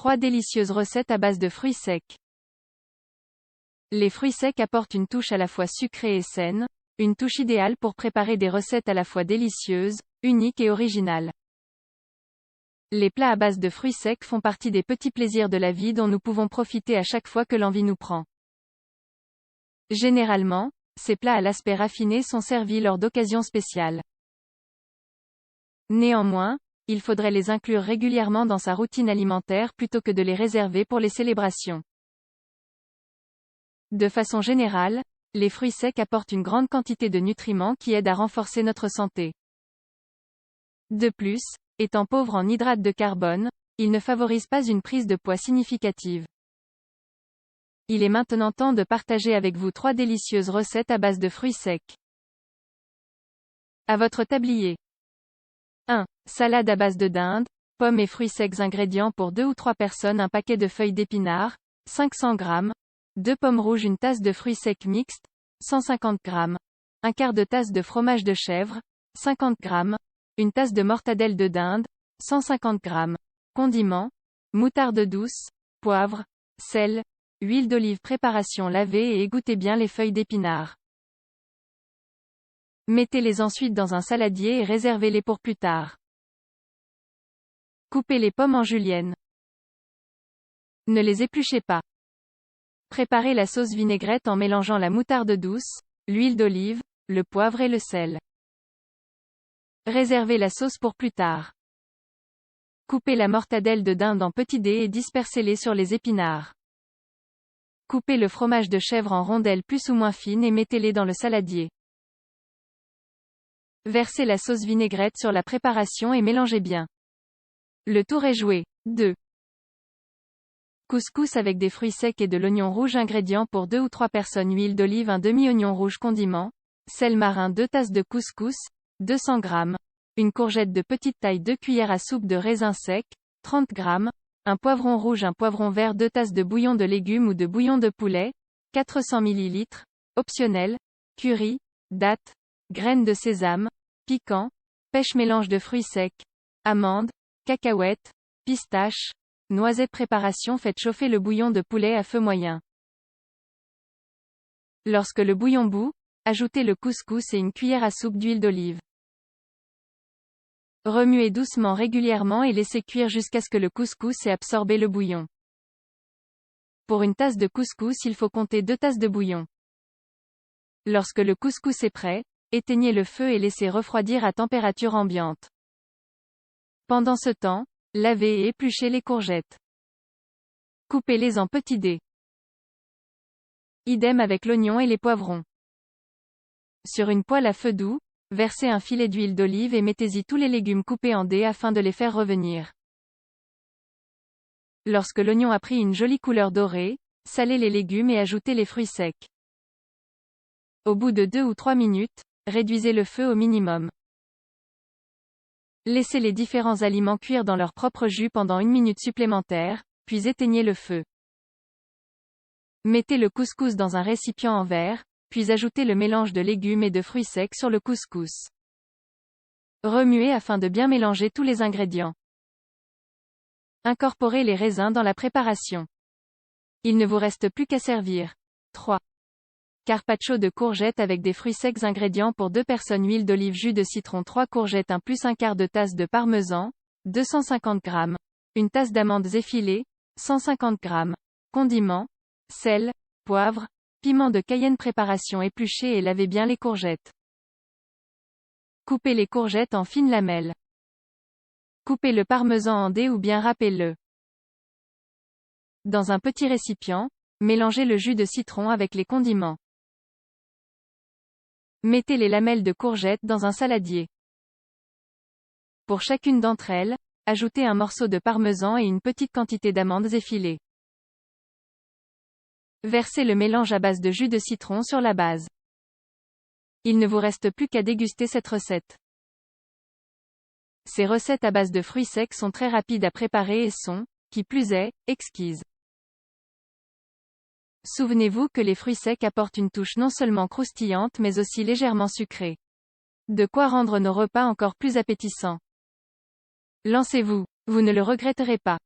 3 délicieuses recettes à base de fruits secs. Les fruits secs apportent une touche à la fois sucrée et saine, une touche idéale pour préparer des recettes à la fois délicieuses, uniques et originales. Les plats à base de fruits secs font partie des petits plaisirs de la vie dont nous pouvons profiter à chaque fois que l'envie nous prend. Généralement, ces plats à l'aspect raffiné sont servis lors d'occasions spéciales. Néanmoins, il faudrait les inclure régulièrement dans sa routine alimentaire plutôt que de les réserver pour les célébrations. De façon générale, les fruits secs apportent une grande quantité de nutriments qui aident à renforcer notre santé. De plus, étant pauvres en hydrates de carbone, ils ne favorisent pas une prise de poids significative. Il est maintenant temps de partager avec vous 3 délicieuses recettes à base de fruits secs. À votre tablier. 1. Salade à base de dinde, pommes et fruits secs. Ingrédients pour 2 ou 3 personnes. Un paquet de feuilles d'épinards, 500 g, 2 pommes rouges. Une tasse de fruits secs mixtes, 150 g, un quart de tasse de fromage de chèvre, 50 g, une tasse de mortadelle de dinde, 150 g, condiments, moutarde douce, poivre, sel, huile d'olive. Préparation. Lavez et égouttez bien les feuilles d'épinards. Mettez-les ensuite dans un saladier et réservez-les pour plus tard. Coupez les pommes en julienne. Ne les épluchez pas. Préparez la sauce vinaigrette en mélangeant la moutarde douce, l'huile d'olive, le poivre et le sel. Réservez la sauce pour plus tard. Coupez la mortadelle de dinde en petits dés et dispersez-les sur les épinards. Coupez le fromage de chèvre en rondelles plus ou moins fines et mettez-les dans le saladier. Versez la sauce vinaigrette sur la préparation et mélangez bien. Le tour est joué. 2. Couscous avec des fruits secs et de l'oignon rouge. Ingrédients pour 2 ou 3 personnes. Huile d'olive. Un demi-oignon rouge. Condiments, sel marin. 2 tasses de couscous, 200 g, une courgette de petite taille. 2 cuillères à soupe de raisins secs, 30 g, un poivron rouge. Un poivron vert. 2 tasses de bouillon de légumes ou de bouillon de poulet, 400 ml, optionnel, curry, dattes, graines de sésame, piquant, pêche. Mélange de fruits secs, amandes, cacahuètes, pistaches, noisettes. Préparation. Faites chauffer le bouillon de poulet à feu moyen. Lorsque le bouillon bout, ajoutez le couscous et une cuillère à soupe d'huile d'olive. Remuez doucement régulièrement et laissez cuire jusqu'à ce que le couscous ait absorbé le bouillon. Pour une tasse de couscous, il faut compter 2 tasses de bouillon. Lorsque le couscous est prêt, éteignez le feu et laissez refroidir à température ambiante. Pendant ce temps, lavez et épluchez les courgettes. Coupez-les en petits dés. Idem avec l'oignon et les poivrons. Sur une poêle à feu doux, versez un filet d'huile d'olive et mettez-y tous les légumes coupés en dés afin de les faire revenir. Lorsque l'oignon a pris une jolie couleur dorée, salez les légumes et ajoutez les fruits secs. Au bout de 2 ou 3 minutes, réduisez le feu au minimum. Laissez les différents aliments cuire dans leur propre jus pendant 1 minute supplémentaire, puis éteignez le feu. Mettez le couscous dans un récipient en verre, puis ajoutez le mélange de légumes et de fruits secs sur le couscous. Remuez afin de bien mélanger tous les ingrédients. Incorporez les raisins dans la préparation. Il ne vous reste plus qu'à servir. 3. Carpaccio de courgettes avec des fruits secs. Ingrédients pour 2 personnes. Huile d'olive. Jus de citron. 3 courgettes. 1 plus un quart de tasse de parmesan, 250 g, une tasse d'amandes effilées, 150 g, condiments, sel, poivre, piment de Cayenne. Préparation. Épluchez et lavez bien les courgettes. Coupez les courgettes en fines lamelles. Coupez le parmesan en dés ou bien râpez-le. Dans un petit récipient, mélangez le jus de citron avec les condiments. Mettez les lamelles de courgettes dans un saladier. Pour chacune d'entre elles, ajoutez un morceau de parmesan et une petite quantité d'amandes effilées. Versez le mélange à base de jus de citron sur la base. Il ne vous reste plus qu'à déguster cette recette. Ces recettes à base de fruits secs sont très rapides à préparer et sont, qui plus est, exquises. Souvenez-vous que les fruits secs apportent une touche non seulement croustillante mais aussi légèrement sucrée. De quoi rendre nos repas encore plus appétissants. Lancez-vous, vous ne le regretterez pas.